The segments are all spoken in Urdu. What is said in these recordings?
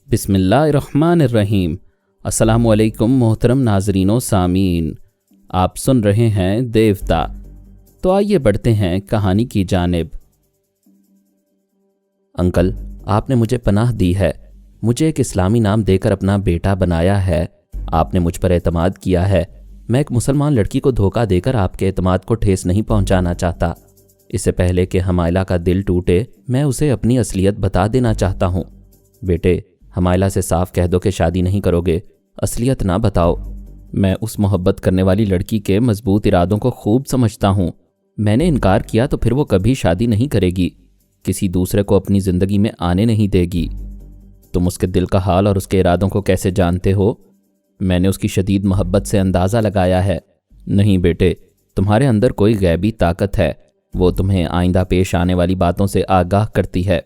بسم اللہ الرحمن الرحیم۔ السلام علیکم محترم ناظرین و سامعین، آپ سن رہے ہیں دیوتا۔ تو آئیے بڑھتے ہیں کہانی کی جانب۔ انکل، آپ نے مجھے پناہ دی ہے، مجھے ایک اسلامی نام دے کر اپنا بیٹا بنایا ہے، آپ نے مجھ پر اعتماد کیا ہے۔ میں ایک مسلمان لڑکی کو دھوکہ دے کر آپ کے اعتماد کو ٹھیس نہیں پہنچانا چاہتا۔ اس سے پہلے کہ حمائلہ کا دل ٹوٹے، میں اسے اپنی اصلیت بتا دینا چاہتا ہوں۔ بیٹے، حمائلہ سے صاف کہہ دو کہ شادی نہیں کرو گے، اصلیت نہ بتاؤ۔ میں اس محبت کرنے والی لڑکی کے مضبوط ارادوں کو خوب سمجھتا ہوں۔ میں نے انکار کیا تو پھر وہ کبھی شادی نہیں کرے گی، کسی دوسرے کو اپنی زندگی میں آنے نہیں دے گی۔ تم اس کے دل کا حال اور اس کے ارادوں کو کیسے جانتے ہو؟ میں نے اس کی شدید محبت سے اندازہ لگایا ہے۔ نہیں بیٹے، تمہارے اندر کوئی غیبی طاقت ہے، وہ تمہیں آئندہ پیش آنے والی باتوں سے آگاہ کرتی ہے۔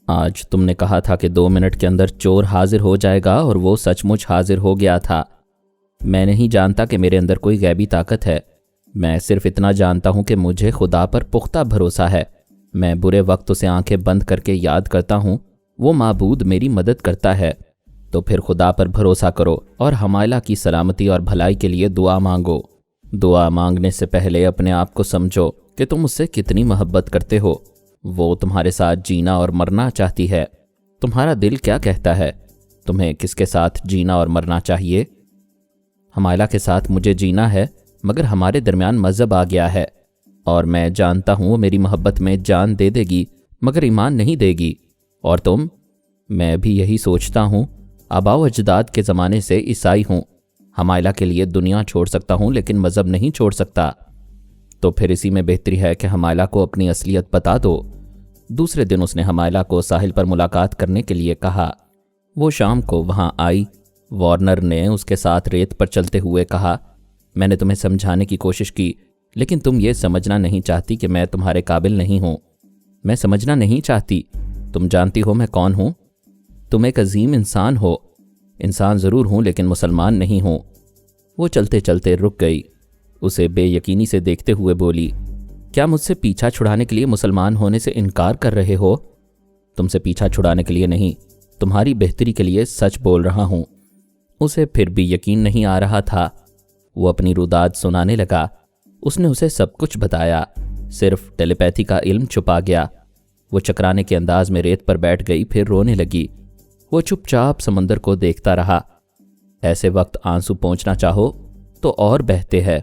آج تم نے کہا تھا کہ 2 منٹ کے اندر چور حاضر ہو جائے گا، اور وہ سچ مچ حاضر ہو گیا تھا۔ میں نہیں جانتا کہ میرے اندر کوئی غیبی طاقت ہے، میں صرف اتنا جانتا ہوں کہ مجھے خدا پر پختہ بھروسہ ہے۔ میں برے وقت اسے آنکھیں بند کر کے یاد کرتا ہوں، وہ معبود میری مدد کرتا ہے۔ تو پھر خدا پر بھروسہ کرو اور حمائلہ کی سلامتی اور بھلائی کے لیے دعا مانگو۔ دعا مانگنے سے پہلے اپنے آپ کو سمجھو کہ تم اس سے کتنی محبت کرتے ہو۔ وہ تمہارے ساتھ جینا اور مرنا چاہتی ہے۔ تمہارا دل کیا کہتا ہے؟ تمہیں کس کے ساتھ جینا اور مرنا چاہیے؟ حمائلہ کے ساتھ مجھے جینا ہے، مگر ہمارے درمیان مذہب آ گیا ہے، اور میں جانتا ہوں وہ میری محبت میں جان دے دے گی مگر ایمان نہیں دے گی۔ اور تم؟ میں بھی یہی سوچتا ہوں۔ آباء و اجداد کے زمانے سے عیسائی ہوں، حمائلہ کے لیے دنیا چھوڑ سکتا ہوں لیکن مذہب نہیں چھوڑ سکتا۔ تو پھر اسی میں بہتری ہے کہ حمائلہ کو اپنی اصلیت بتا دو۔ دوسرے دن اس نے حمائلہ کو ساحل پر ملاقات کرنے کے لیے کہا۔ وہ شام کو وہاں آئی۔ وارنر نے اس کے ساتھ ریت پر چلتے ہوئے کہا، میں نے تمہیں سمجھانے کی کوشش کی، لیکن تم یہ سمجھنا نہیں چاہتی کہ میں تمہارے قابل نہیں ہوں۔ میں سمجھنا نہیں چاہتی؟ تم جانتی ہو میں کون ہوں؟ تم ایک عظیم انسان ہو۔ انسان ضرور ہوں لیکن مسلمان نہیں ہوں۔ وہ چلتے چلتے رک گئی، اسے بے یقینی سے دیکھتے ہوئے بولی، کیا مجھ سے پیچھا چھڑانے کے لیے مسلمان ہونے سے انکار کر رہے ہو؟ تم سے پیچھا چھڑانے کے لیے نہیں، تمہاری بہتری کے لیے سچ بول رہا ہوں۔ اسے پھر بھی یقین نہیں آ رہا تھا۔ وہ اپنی روداد سنانے لگا۔ اس نے اسے سب کچھ بتایا، صرف ٹیلی پیتھی کا علم چھپا گیا۔ وہ چکرانے کے انداز میں ریت پر بیٹھ گئی، پھر رونے لگی۔ وہ چپ چاپ سمندر کو دیکھتا رہا۔ ایسے وقت آنسو پہنچنا چاہو تو اور بہتے ہیں۔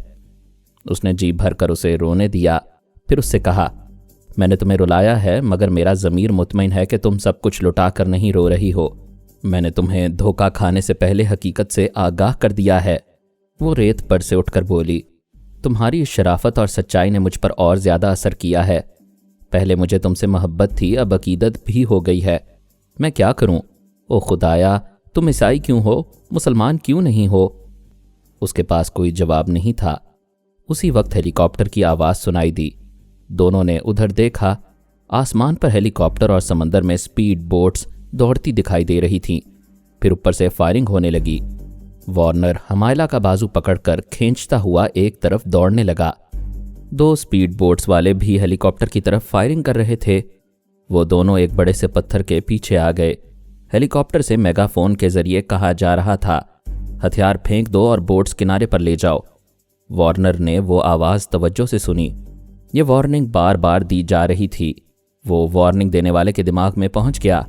اس نے جی بھر کر اسے رونے دیا، پھر اس سے کہا، میں نے تمہیں رلایا ہے مگر میرا ضمیر مطمئن ہے کہ تم سب کچھ لٹا کر نہیں رو رہی ہو۔ میں نے تمہیں دھوکہ کھانے سے پہلے حقیقت سے آگاہ کر دیا ہے۔ وہ ریت پر سے اٹھ کر بولی، تمہاری شرافت اور سچائی نے مجھ پر اور زیادہ اثر کیا ہے۔ پہلے مجھے تم سے محبت تھی، اب عقیدت بھی ہو گئی ہے۔ میں کیا کروں؟ او خدایا، تم عیسائی کیوں ہو؟ مسلمان کیوں نہیں ہو؟ اس کے پاس کوئی جواب نہیں تھا۔ اسی وقت ہیلی کاپٹر کی آواز سنائی دی۔ دونوں نے ادھر دیکھا۔ آسمان پر ہیلی کاپٹر اور سمندر میں سپیڈ بوٹس دوڑتی دکھائی دے رہی تھیں۔ پھر اوپر سے فائرنگ ہونے لگی۔ وارنر حمائلہ کا بازو پکڑ کر کھینچتا ہوا ایک طرف دوڑنے لگا۔ 2 سپیڈ بوٹس والے بھی ہیلی کاپٹر کی طرف فائرنگ کر رہے تھے۔ وہ دونوں ایک بڑے سے پتھر کے پیچھے آ گئے۔ ہیلی کاپٹر سے میگا فون کے ذریعے کہا جا رہا تھا، ہتھیار پھینک دو اور بوٹس کنارے پر لے جاؤ۔ وارنر نے وہ آواز توجہ سے سنی۔ یہ وارننگ بار بار دی جا رہی تھی۔ وہ وارننگ دینے والے کے دماغ میں پہنچ گیا۔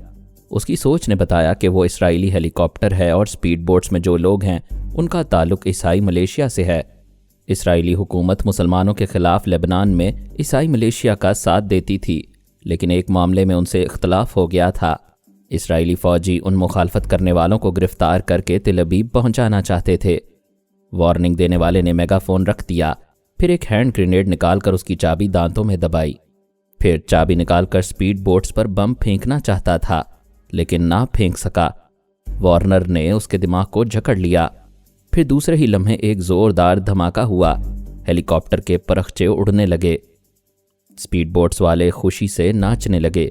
اس کی سوچ نے بتایا کہ وہ اسرائیلی ہیلی کاپٹر ہے اور سپیڈ بوٹس میں جو لوگ ہیں ان کا تعلق عیسائی ملیشیا سے ہے۔ اسرائیلی حکومت مسلمانوں کے خلاف لبنان میں عیسائی ملیشیا کا ساتھ دیتی تھی، لیکن ایک معاملے میں ان سے اختلاف ہو گیا تھا۔ اسرائیلی فوجی ان مخالفت کرنے والوں کو گرفتار کر کے تل ابیب پہنچانا چاہتے تھے۔ وارننگ دینے والے نے میگا فون رکھ دیا، پھر ایک ہینڈ گرینیڈ نکال کر اس کی چابی دانتوں میں دبائی، پھر چابی نکال کر سپیڈ بوٹس پر بم پھینکنا چاہتا تھا لیکن نہ پھینک سکا۔ وارنر نے اس کے دماغ کو جکڑ لیا۔ پھر دوسرے ہی لمحے ایک زوردار دھماکہ ہوا۔ ہیلی کاپٹر کے پرخچے اڑنے لگے۔ سپیڈ بوٹس والے خوشی سے ناچنے لگے۔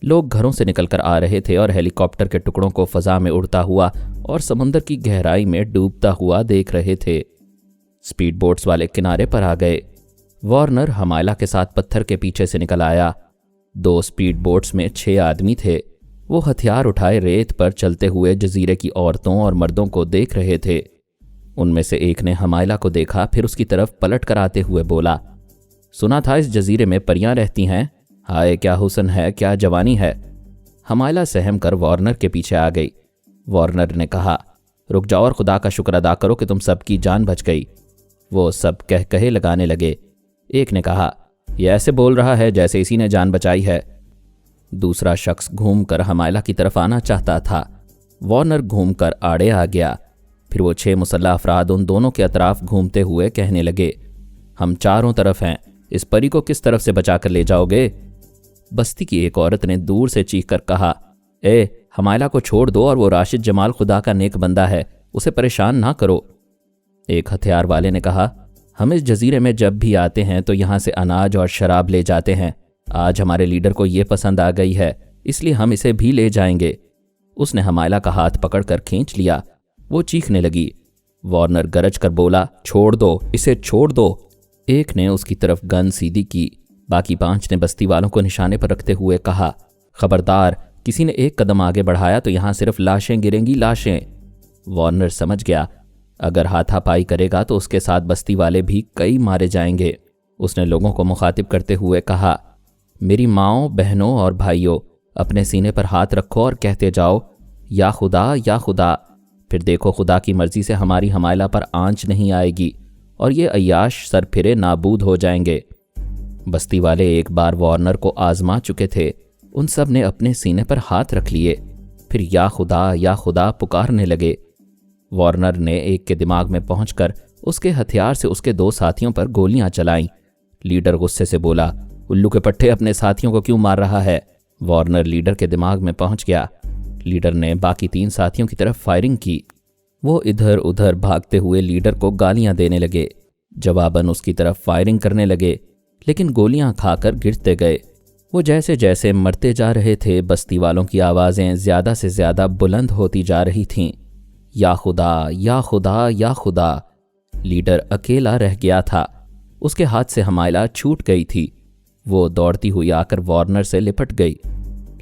لوگ گھروں سے نکل کر آ رہے تھے اور ہیلی کاپٹر کے ٹکڑوں کو فضا میں اڑتا ہوا اور سمندر کی گہرائی میں ڈوبتا ہوا دیکھ رہے تھے۔ سپیڈ بوٹس والے کنارے پر آ گئے۔ وارنر حمائلہ کے ساتھ پتھر کے پیچھے سے نکل آیا۔ 2 سپیڈ بوٹس میں 6 آدمی تھے۔ وہ ہتھیار اٹھائے ریت پر چلتے ہوئے جزیرے کی عورتوں اور مردوں کو دیکھ رہے تھے۔ ان میں سے ایک نے حمائلہ کو دیکھا، پھر اس کی طرف پلٹ کر آتے ہوئے بولا، سنا تھا اس جزیرے میں پریاں رہتی ہیں، ہائے کیا حسن ہے، کیا جوانی ہے۔ حمائلہ سہم کر وارنر کے پیچھے آ گئی۔ وارنر نے کہا، رک جاؤ اور خدا کا شکر ادا کرو کہ تم سب کی جان بچ گئی۔ وہ سب کہے لگانے لگے۔ ایک نے کہا، یہ ایسے بول رہا ہے جیسے اسی نے جان بچائی ہے۔ دوسرا شخص گھوم کر حمائلہ کی طرف آنا چاہتا تھا۔ وارنر گھوم کر آڑے آ گیا۔ پھر وہ 6 مسلح افراد ان دونوں کے اطراف گھومتے ہوئے کہنے لگے، ہم چاروں طرف ہیں، اس پری کو کس طرف سے بچا کر لے جاؤ گے؟ بستی کی ایک عورت نے دور سے چیخ کر کہا، اے حمائلہ کو چھوڑ دو، اور وہ راشد جمال خدا کا نیک بندہ ہے، اسے پریشان نہ کرو۔ ایک ہتھیار والے نے کہا، ہم اس جزیرے میں جب بھی آتے ہیں تو یہاں سے اناج اور شراب لے جاتے ہیں، آج ہمارے لیڈر کو یہ پسند آ گئی ہے، اس لیے ہم اسے بھی لے جائیں گے۔ اس نے حمائلہ کا ہاتھ پکڑ کر کھینچ لیا۔ وہ چیخنے لگی۔ وارنر گرج کر بولا، چھوڑ دو، اسے چھوڑ دو۔ ایک نے اس کی طرف گن سیدھی کی، باقی 5 نے بستی والوں کو نشانے پر رکھتے ہوئے کہا، خبردار، کسی نے ایک قدم آگے بڑھایا تو یہاں صرف لاشیں گریں گی، لاشیں۔ وارنر سمجھ گیا، اگر ہاتھا پائی کرے گا تو اس کے ساتھ بستی والے بھی کئی مارے جائیں گے۔ اس نے لوگوں کو مخاطب کرتے ہوئے کہا، میری ماؤں، بہنوں اور بھائیوں، اپنے سینے پر ہاتھ رکھو اور کہتے جاؤ، یا خدا، یا خدا۔ پھر دیکھو خدا کی مرضی سے ہماری حمائلہ پر آنچ نہیں آئے گی اور یہ عیاش سر پھرے نابود ہو جائیں گے۔ بستی والے ایک بار وارنر کو آزما چکے تھے، ان سب نے اپنے سینے پر ہاتھ رکھ لیے، پھر یا خدا پکارنے لگے۔ وارنر نے ایک کے دماغ میں پہنچ کر اس کے ہتھیار سے اس کے 2 ساتھیوں پر گولیاں چلائیں۔ لیڈر غصے سے بولا، الو کے پٹھے اپنے ساتھیوں کو کیوں مار رہا ہے؟ وارنر لیڈر کے دماغ میں پہنچ گیا۔ لیڈر نے باقی 3 ساتھیوں کی طرف فائرنگ کی۔ وہ ادھر ادھر بھاگتے ہوئے لیڈر کو گالیاں دینے لگے، جواباً اس کی طرف فائرنگ کرنے لگے، لیکن گولیاں کھا کر گرتے گئے۔ وہ جیسے جیسے مرتے جا رہے تھے، بستی والوں کی آوازیں زیادہ سے زیادہ بلند ہوتی جا رہی تھیں، یا خدا، یا خدا، یا خدا۔ لیڈر اکیلا رہ گیا تھا، اس کے ہاتھ سے حمائلہ چھوٹ گئی تھی۔ وہ دوڑتی ہوئی آ کر وارنر سے لپٹ گئی۔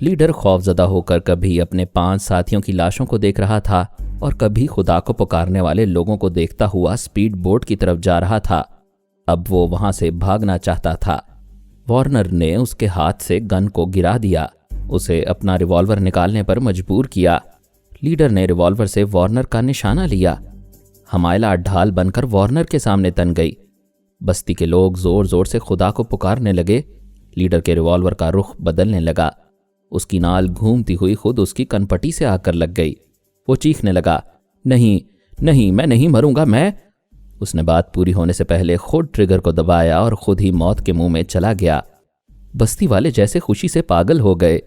لیڈر خوفزدہ ہو کر کبھی اپنے 5 ساتھیوں کی لاشوں کو دیکھ رہا تھا اور کبھی خدا کو پکارنے والے لوگوں کو دیکھتا ہوا سپیڈ بوٹ کی طرف جا رہا تھا۔ اب وہ وہاں سے بھاگنا چاہتا تھا۔ وارنر نے اس کے ہاتھ سے گن کو گرا دیا، اسے اپنا ریوالور نکالنے پر مجبور کیا۔ لیڈر نے ریوالور سے وارنر کا نشانہ لیا۔ حمائلہ ڈھال بن کر وارنر کے سامنے تن گئی۔ بستی کے لوگ زور زور سے خدا کو پکارنے لگے۔ لیڈر کے ریوالور کا رخ بدلنے لگا، اس کی نال گھومتی ہوئی خود اس کی کنپٹی سے آ کر لگ گئی۔ وہ چیخنے لگا، نہیں نہیں، میں نہیں مروں گا، میں۔ اس نے بات پوری ہونے سے پہلے خود ٹریگر کو دبایا اور خود ہی موت کے منہ میں چلا گیا۔ بستی والے جیسے خوشی سے پاگل ہو گئے،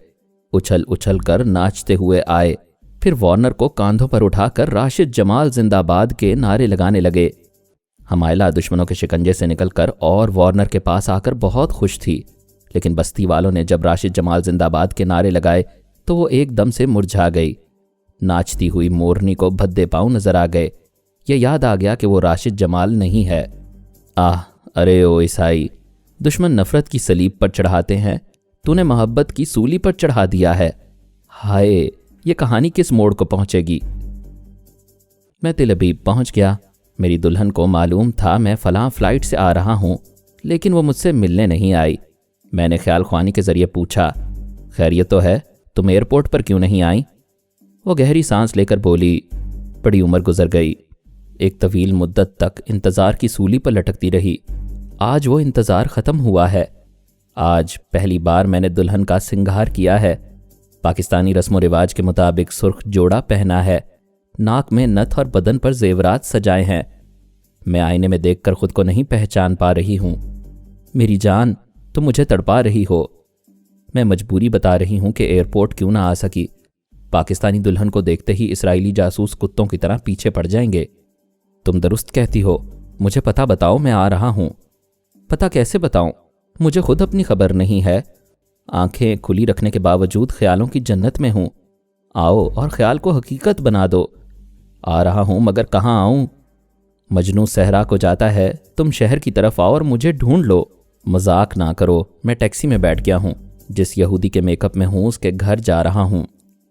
اچھل اچھل کر ناچتے ہوئے آئے، پھر وارنر کو کاندھوں پر اٹھا کر راشد جمال زندہ باد کے نعرے لگانے لگے۔ حمائلہ دشمنوں کے شکنجے سے نکل کر اور وارنر کے پاس آ کر بہت خوش تھی، لیکن بستی والوں نے جب راشد جمال زندہ باد کے نعرے لگائے تو وہ ایک دم سے مرجھا گئی۔ ناچتی ہوئی مورنی کو بھدے پاؤں نظر آ گئے۔ یہ یاد آ گیا کہ وہ راشد جمال نہیں ہے۔ ارے او عیسائی، دشمن نفرت کی صلیب پر چڑھاتے ہیں، تو نے محبت کی سولی پر چڑھا دیا ہے۔ ہائے، یہ کہانی کس موڑ کو پہنچے گی؟ میں تل ابیب پہنچ گیا۔ میری دلہن کو معلوم تھا میں فلاں فلائٹ سے آ رہا ہوں، لیکن وہ مجھ سے ملنے نہیں آئی۔ میں نے خیال خوانی کے ذریعے پوچھا، خیریت تو ہے، تم ایئرپورٹ پر کیوں نہیں آئیں؟ وہ گہری سانس لے کر بولی، بڑی عمر گزر گئی، ایک طویل مدت تک انتظار کی سولی پر لٹکتی رہی۔ آج وہ انتظار ختم ہوا ہے۔ آج پہلی بار میں نے دلہن کا سنگھار کیا ہے۔ پاکستانی رسم و رواج کے مطابق سرخ جوڑا پہنا ہے، ناک میں نتھ اور بدن پر زیورات سجائے ہیں۔ میں آئینے میں دیکھ کر خود کو نہیں پہچان پا رہی ہوں۔ میری جان، تم مجھے تڑپا رہی ہو۔ میں مجبوری بتا رہی ہوں کہ ایئرپورٹ کیوں نہ آ سکی۔ پاکستانی دلہن کو دیکھتے ہی اسرائیلی جاسوس کتوں کی طرح پیچھے پڑ جائیں گے۔ تم درست کہتی ہو، مجھے پتہ بتاؤ، میں آ رہا ہوں۔ پتہ کیسے بتاؤں؟ مجھے خود اپنی خبر نہیں ہے۔ آنکھیں کھلی رکھنے کے باوجود خیالوں کی جنت میں ہوں۔ آؤ اور خیال کو حقیقت بنا دو۔ آ رہا ہوں، مگر کہاں آؤں؟ مجنوں صحرا کو جاتا ہے، تم شہر کی طرف آؤ اور مجھے ڈھونڈ لو۔ مذاق نہ کرو، میں ٹیکسی میں بیٹھ گیا ہوں، جس یہودی کے میک اپ میں ہوں اس کے گھر جا رہا ہوں۔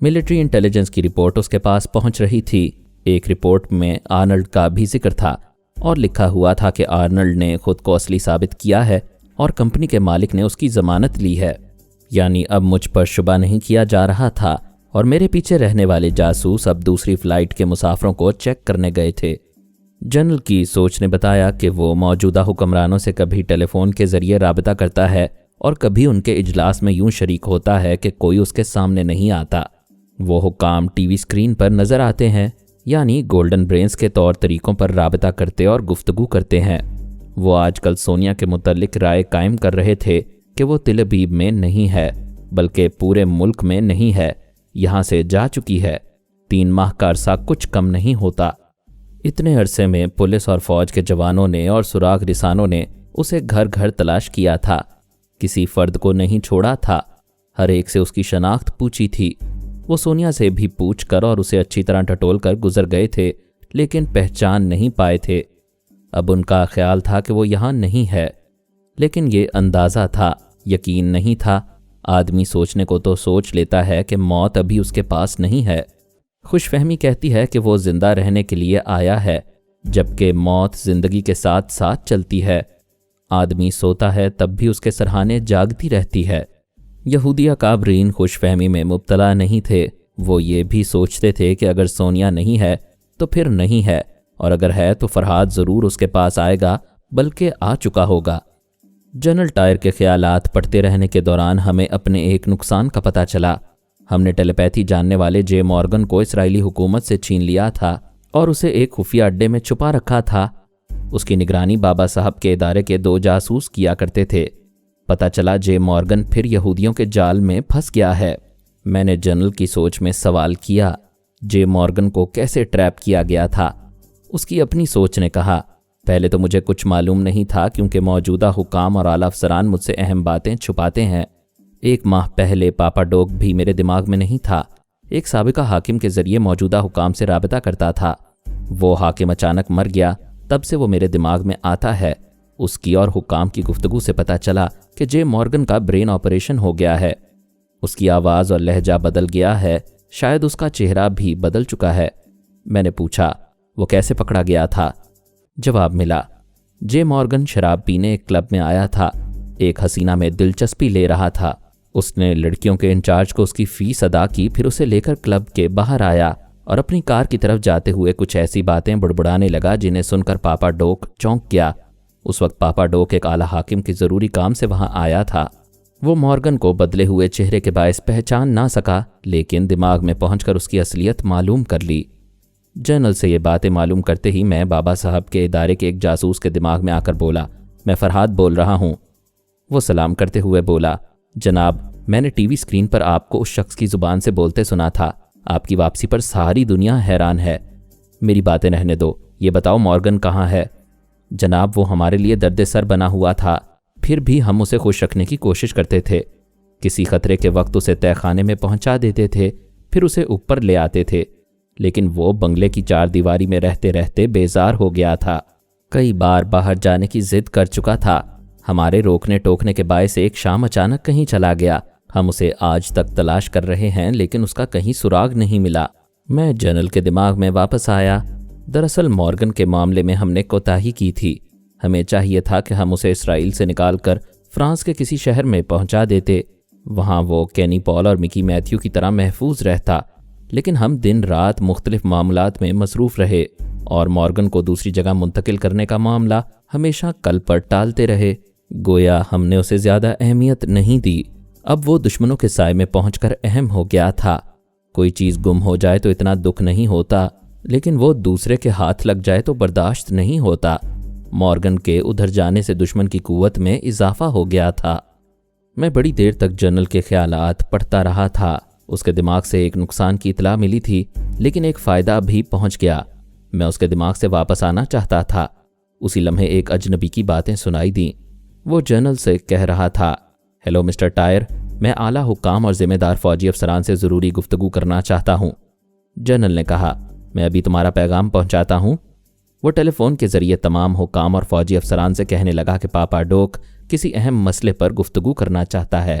ملٹری انٹیلیجنس کی رپورٹ اس کے پاس پہنچ رہی تھی۔ ایک رپورٹ میں آرنلڈ کا بھی ذکر تھا اور لکھا ہوا تھا کہ آرنلڈ نے خود کو اصلی ثابت کیا ہے اور کمپنی کے مالک نے اس کی ضمانت لی ہے۔ یعنی اب مجھ پر شبہ نہیں کیا جا رہا تھا اور میرے پیچھے رہنے والے جاسوس اب دوسری فلائٹ کے مسافروں کو چیک کرنے گئے تھے۔ جنرل کی سوچ نے بتایا کہ وہ موجودہ حکمرانوں سے کبھی ٹیلی فون کے ذریعے رابطہ کرتا ہے اور کبھی ان کے اجلاس میں یوں شریک ہوتا ہے کہ کوئی اس کے سامنے نہیں آتا۔ وہ حکام ٹی وی اسکرین پر نظر آتے ہیں، یعنی گولڈن برینز کے طور طریقوں پر رابطہ کرتے اور گفتگو کرتے ہیں۔ وہ آج کل سونیا کے متعلق رائے قائم کر رہے تھے کہ وہ تل ابیب میں نہیں ہے بلکہ پورے ملک میں نہیں ہے، یہاں سے جا چکی ہے۔ 3 ماہ کا عرصہ کچھ کم نہیں ہوتا۔ اتنے عرصے میں پولیس اور فوج کے جوانوں نے اور سراغ رسانوں نے اسے گھر گھر تلاش کیا تھا، کسی فرد کو نہیں چھوڑا تھا، ہر ایک سے اس کی شناخت پوچھی تھی۔ وہ سونیا سے بھی پوچھ کر اور اسے اچھی طرح ٹٹول کر گزر گئے تھے لیکن پہچان نہیں پائے تھے۔ اب ان کا خیال تھا کہ وہ یہاں نہیں ہے، لیکن یہ اندازہ تھا، یقین نہیں تھا۔ آدمی سوچنے کو تو سوچ لیتا ہے کہ موت ابھی اس کے پاس نہیں ہے۔ خوش فہمی کہتی ہے کہ وہ زندہ رہنے کے لیے آیا ہے، جبکہ موت زندگی کے ساتھ ساتھ چلتی ہے۔ آدمی سوتا ہے تب بھی اس کے سرہانے جاگتی رہتی ہے۔ یہودی اکابرین خوش فہمی میں مبتلا نہیں تھے، وہ یہ بھی سوچتے تھے کہ اگر سونیا نہیں ہے تو پھر نہیں ہے، اور اگر ہے تو فرحاد ضرور اس کے پاس آئے گا، بلکہ آ چکا ہوگا۔ جنرل ٹائر کے خیالات پڑھتے رہنے کے دوران ہمیں اپنے ایک نقصان کا پتہ چلا۔ ہم نے ٹیلی پیتھی جاننے والے جے مورگن کو اسرائیلی حکومت سے چھین لیا تھا اور اسے ایک خفیہ اڈے میں چھپا رکھا تھا۔ اس کی نگرانی بابا صاحب کے ادارے کے 2 جاسوس کیا کرتے تھے۔ پتہ چلا جے مورگن پھر یہودیوں کے جال میں پھنس گیا ہے۔ میں نے جنرل کی سوچ میں سوال کیا، جے مورگن کو کیسے ٹریپ کیا گیا تھا؟ اس کی اپنی سوچ نے کہا، پہلے تو مجھے کچھ معلوم نہیں تھا کیونکہ موجودہ حکام اور اعلیٰ افسران مجھ سے اہم باتیں چھپاتے ہیں۔ 1 ماہ پہلے پاپا ڈوک بھی میرے دماغ میں نہیں تھا۔ ایک سابقہ حاکم کے ذریعے موجودہ حکام سے رابطہ کرتا تھا۔ وہ حاکم اچانک مر گیا، تب سے وہ میرے دماغ میں آتا ہے۔ اس کی اور حکام کی گفتگو سے پتہ چلا کہ جے مورگن کا برین آپریشن ہو گیا ہے۔ اس کی آواز اور لہجہ بدل گیا ہے، شاید اس کا چہرہ بھی بدل چکا ہے۔ میں نے پوچھا، وہ کیسے پکڑا گیا تھا؟ جواب ملا، جے مورگن شراب پینے ایک کلب میں آیا تھا، ایک حسینہ میں دلچسپی لے رہا تھا۔ اس نے لڑکیوں کے انچارج کو اس کی فیس ادا کی، پھر اسے لے کر کلب کے باہر آیا اور اپنی کار کی طرف جاتے ہوئے کچھ ایسی باتیں بڑبڑانے لگا جنہیں سن کر پاپا ڈوک چونک گیا۔ اس وقت پاپا ڈوک ایک اعلیٰ حاکم کے ضروری کام سے وہاں آیا تھا۔ وہ مورگن کو بدلے ہوئے چہرے کے باعث پہچان نہ سکا، لیکن دماغ میں پہنچ کر اس کی اصلیت معلوم کر لی۔ جنرل سے یہ باتیں معلوم کرتے ہی میں بابا صاحب کے ادارے کے ایک جاسوس کے دماغ میں آ کر بولا، میں فرحاد بول رہا ہوں۔ وہ سلام کرتے ہوئے بولا، جناب، میں نے ٹی وی اسکرین پر آپ کو اس شخص کی زبان سے بولتے سنا تھا۔ آپ کی واپسی پر ساری دنیا حیران ہے۔ میری باتیں رہنے دو، یہ بتاؤ مورگن کہاں ہے؟ جناب، وہ ہمارے لیے درد سر بنا ہوا تھا، پھر بھی ہم اسے خوش رکھنے کی کوشش کرتے تھے۔ کسی خطرے کے وقت اسے تہہ خانے میں پہنچا دیتے تھے، پھر اسے اوپر لے آتے تھے، لیکن وہ بنگلے کی 4 دیواری میں رہتے رہتے بیزار ہو گیا تھا۔ کئی بار باہر جانے کی ضد کر چکا تھا۔ ہمارے روکنے ٹوکنے کے باعث ایک شام اچانک کہیں چلا گیا۔ ہم اسے آج تک تلاش کر رہے ہیں لیکن اس کا کہیں سراغ نہیں ملا۔ میں جنرل کے دماغ میں واپس آیا۔ دراصل مورگن کے معاملے میں ہم نے کوتاہی کی تھی۔ ہمیں چاہیے تھا کہ ہم اسے اسرائیل سے نکال کر فرانس کے کسی شہر میں پہنچا دیتے، وہاں وہ کینی پال اور مکی میتھیو کی طرح محفوظ رہتا، لیکن ہم دن رات مختلف معاملات میں مصروف رہے اور مورگن کو دوسری جگہ منتقل کرنے کا معاملہ ہمیشہ کل پر ٹالتے رہے، گویا ہم نے اسے زیادہ اہمیت نہیں دی۔ اب وہ دشمنوں کے سائے میں پہنچ کر اہم ہو گیا تھا۔ کوئی چیز گم ہو جائے تو اتنا دکھ نہیں ہوتا، لیکن وہ دوسرے کے ہاتھ لگ جائے تو برداشت نہیں ہوتا۔ مورگن کے ادھر جانے سے دشمن کی قوت میں اضافہ ہو گیا تھا۔ میں بڑی دیر تک جنرل کے خیالات پڑھتا رہا تھا۔ اس کے دماغ سے ایک نقصان کی اطلاع ملی تھی، لیکن ایک فائدہ بھی پہنچ گیا۔ میں اس کے دماغ سے واپس آنا چاہتا تھا۔ اسی لمحے ایک اجنبی کی باتیں سنائی دیں۔ وہ جنرل سے کہہ رہا تھا، ہیلو مسٹر ٹائر، میں اعلیٰ حکام اور ذمہ دار فوجی افسران سے ضروری گفتگو کرنا چاہتا ہوں۔ جنرل نے کہا، میں ابھی تمہارا پیغام پہنچاتا ہوں۔ وہ ٹیلی فون کے ذریعے تمام حکام اور فوجی افسران سے کہنے لگا کہ پاپا ڈوک کسی اہم مسئلے پر گفتگو کرنا چاہتا ہے۔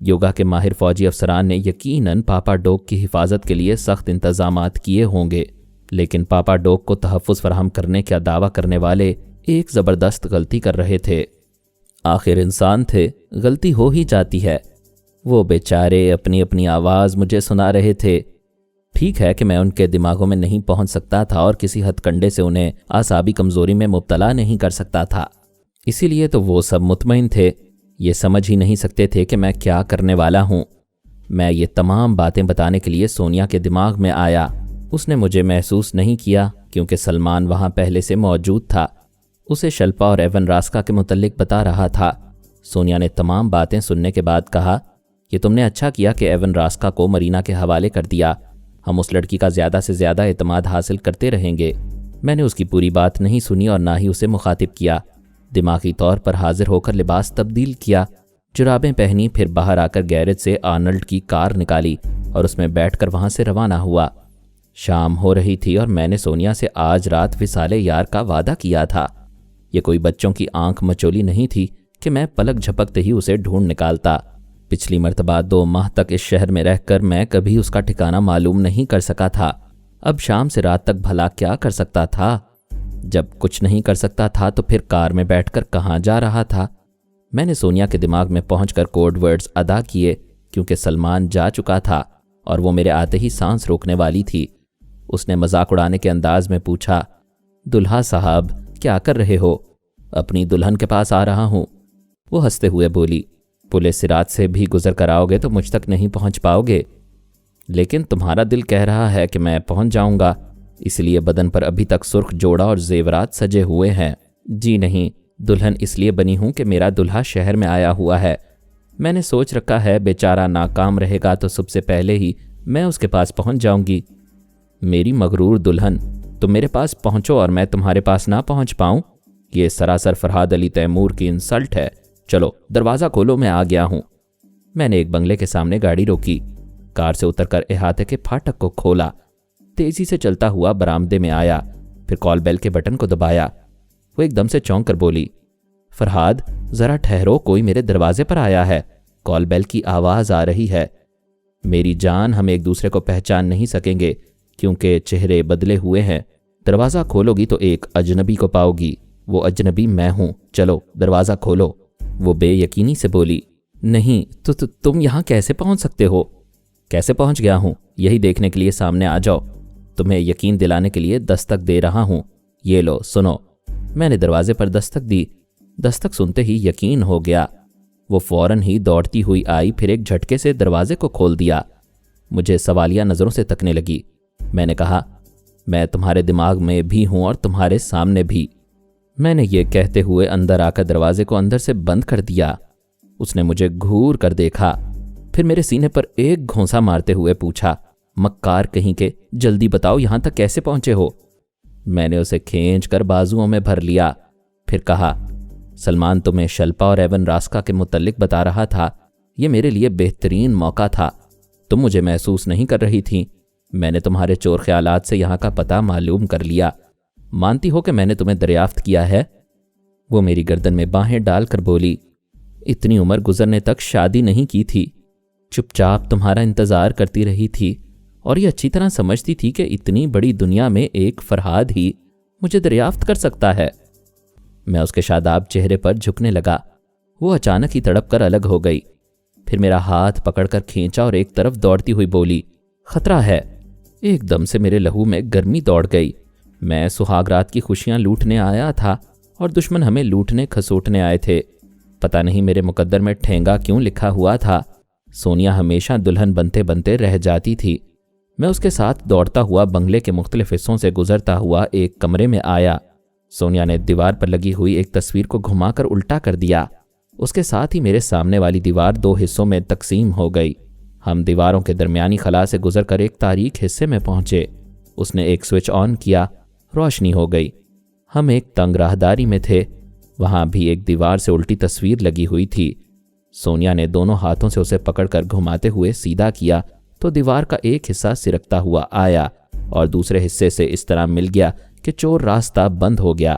یوگا کے ماہر فوجی افسران نے یقیناً پاپا ڈوگ کی حفاظت کے لیے سخت انتظامات کیے ہوں گے، لیکن پاپا ڈوگ کو تحفظ فراہم کرنے کا دعویٰ کرنے والے ایک زبردست غلطی کر رہے تھے۔ آخر انسان تھے، غلطی ہو ہی جاتی ہے۔ وہ بیچارے اپنی اپنی آواز مجھے سنا رہے تھے۔ ٹھیک ہے کہ میں ان کے دماغوں میں نہیں پہنچ سکتا تھا اور کسی ہتھ کنڈے سے انہیں اعصابی کمزوری میں مبتلا نہیں کر سکتا تھا، اسی لیے تو وہ سب مطمئن تھے، یہ سمجھ ہی نہیں سکتے تھے کہ میں کیا کرنے والا ہوں۔ میں یہ تمام باتیں بتانے کے لیے سونیا کے دماغ میں آیا۔ اس نے مجھے محسوس نہیں کیا کیونکہ سلمان وہاں پہلے سے موجود تھا۔ اسے شلپا اور ایون راسکا کے متعلق بتا رہا تھا۔ سونیا نے تمام باتیں سننے کے بعد کہا، یہ تم نے اچھا کیا کہ ایون راسکا کو مرینا کے حوالے کر دیا، ہم اس لڑکی کا زیادہ سے زیادہ اعتماد حاصل کرتے رہیں گے۔ میں نے اس کی پوری بات نہیں سنی اور نہ ہی اسے مخاطب کیا۔ دماغی طور پر حاضر ہو کر لباس تبدیل کیا، جرابیں پہنی، پھر باہر آ کر گیرج سے آرنلڈ کی کار نکالی اور اس میں بیٹھ کر وہاں سے روانہ ہوا۔ شام ہو رہی تھی اور میں نے سونیا سے آج رات وصال یار کا وعدہ کیا تھا۔ یہ کوئی بچوں کی آنکھ مچولی نہیں تھی کہ میں پلک جھپکتے ہی اسے ڈھونڈ نکالتا۔ پچھلی مرتبہ 2 ماہ تک اس شہر میں رہ کر میں کبھی اس کا ٹھکانہ معلوم نہیں کر سکا تھا۔ اب شام سے رات تک بھلا کیا کر سکتا تھا؟ جب کچھ نہیں کر سکتا تھا تو پھر کار میں بیٹھ کر کہاں جا رہا تھا؟ میں نے سونیا کے دماغ میں پہنچ کر کوڈ ورڈز ادا کیے کیونکہ سلمان جا چکا تھا اور وہ میرے آتے ہی سانس روکنے والی تھی۔ اس نے مذاق اڑانے کے انداز میں پوچھا، دلہا صاحب کیا کر رہے ہو؟ اپنی دلہن کے پاس آ رہا ہوں، وہ ہنستے ہوئے بولی۔ پولیس سرات سے بھی گزر کر آؤ گے تو مجھ تک نہیں پہنچ پاؤ گے، لیکن تمہارا دل کہہ رہا ہے کہ میں پہنچ جاؤں گا، اس لیے بدن پر ابھی تک سرخ جوڑا اور زیورات سجے ہوئے ہیں۔ جی نہیں، دلہن اس لیے بنی ہوں کہ میرا دلہا شہر میں آیا ہوا ہے۔ میں نے سوچ رکھا ہے بیچارہ ناکام رہے گا تو سب سے پہلے ہی میں اس کے پاس پہنچ جاؤں گی۔ میری مغرور دلہن، تم میرے پاس پہنچو اور میں تمہارے پاس نہ پہنچ پاؤں، یہ سراسر فرحاد علی تیمور کی انسلٹ ہے۔ چلو دروازہ کھولو، میں آ گیا ہوں۔ میں نے ایک بنگلے کے سامنے گاڑی روکی، کار سے اتر کر احاطے کے پھاٹک کو کھولا، تیزی سے چلتا ہوا برآمدے میں آیا، پھر کال بیل کے بٹن کو دبایا۔ وہ ایک دم سے چونک کر بولی، فرحاد ذرا ٹھہرو، کوئی میرے دروازے پر آیا ہے، کال بیل کی آواز آ رہی ہے۔ میری جان، ہم ایک دوسرے کو پہچان نہیں سکیں گے کیونکہ چہرے بدلے ہوئے ہیں۔ دروازہ کھولو گی تو ایک اجنبی کو پاؤ گی، وہ اجنبی میں ہوں، چلو دروازہ کھولو۔ وہ بے یقینی سے بولی، نہیں تو تم یہاں کیسے پہنچ سکتے ہو؟ کیسے پہنچ گیا ہوں یہی دیکھنے کے لیے سامنے آ جاؤ، تمہیں یقین دلانے کے لیے دستک دے رہا ہوں، یہ لو سنو۔ میں نے دروازے پر دستک دی، دستک سنتے ہی یقین ہو گیا۔ وہ فوراً ہی دوڑتی ہوئی آئی، پھر ایک جھٹکے سے دروازے کو کھول دیا۔ مجھے سوالیہ نظروں سے تکنے لگی۔ میں نے کہا، میں تمہارے دماغ میں بھی ہوں اور تمہارے سامنے بھی۔ میں نے یہ کہتے ہوئے اندر آ کر دروازے کو اندر سے بند کر دیا۔ اس نے مجھے گھور کر دیکھا، پھر میرے سینے پر ایک گھونسا مارتے ہوئے پوچھا، مکار کہیں کے، جلدی بتاؤ یہاں تک کیسے پہنچے ہو؟ میں نے اسے کھینچ کر بازوؤں میں بھر لیا، پھر کہا، سلمان تمہیں شلپا اور ایون راسکا کے متعلق بتا رہا تھا، یہ میرے لیے بہترین موقع تھا، تم مجھے محسوس نہیں کر رہی تھیں، میں نے تمہارے چور خیالات سے یہاں کا پتہ معلوم کر لیا، مانتی ہو کہ میں نے تمہیں دریافت کیا ہے؟ وہ میری گردن میں باہیں ڈال کر بولی، اتنی عمر گزرنے تک شادی نہیں کی تھی، چپ چاپ تمہارا انتظار کرتی رہی تھی، اور یہ اچھی طرح سمجھتی تھی کہ اتنی بڑی دنیا میں ایک فرحاد ہی مجھے دریافت کر سکتا ہے۔ میں اس کے شاداب چہرے پر جھکنے لگا۔ وہ اچانک ہی تڑپ کر الگ ہو گئی، پھر میرا ہاتھ پکڑ کر کھینچا اور ایک طرف دوڑتی ہوئی بولی، خطرہ ہے۔ ایک دم سے میرے لہو میں گرمی دوڑ گئی۔ میں سہاگ رات کی خوشیاں لوٹنے آیا تھا اور دشمن ہمیں لوٹنے کھسوٹنے آئے تھے۔ پتہ نہیں میرے مقدر میں ٹھینگا کیوں لکھا ہوا تھا۔ سونیا ہمیشہ دلہن بنتے بنتے رہ جاتی تھی۔ میں اس کے ساتھ دوڑتا ہوا بنگلے کے مختلف حصوں سے گزرتا ہوا ایک کمرے میں آیا۔ سونیا نے دیوار پر لگی ہوئی ایک تصویر کو گھما کر الٹا کر دیا۔ اس کے ساتھ ہی میرے سامنے والی دیوار 2 حصوں میں تقسیم ہو گئی۔ ہم دیواروں کے درمیانی خلا سے گزر کر ایک تاریک حصے میں پہنچے۔ اس نے ایک سوئچ آن کیا، روشنی ہو گئی۔ ہم ایک تنگ راہداری میں تھے، وہاں بھی ایک دیوار سے الٹی تصویر لگی ہوئی تھی۔ سونیا نے دونوں ہاتھوں سے اسے پکڑ کر گھماتے ہوئے سیدھا کیا تو دیوار کا ایک حصہ سرکتا ہوا آیا اور دوسرے حصے سے اس طرح مل گیا کہ چور راستہ بند ہو گیا۔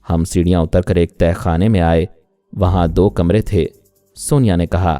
ہم سیڑھیاں اتر کر ایک تہہ خانے میں آئے، وہاں 2 کمرے تھے۔ سونیا نے کہا،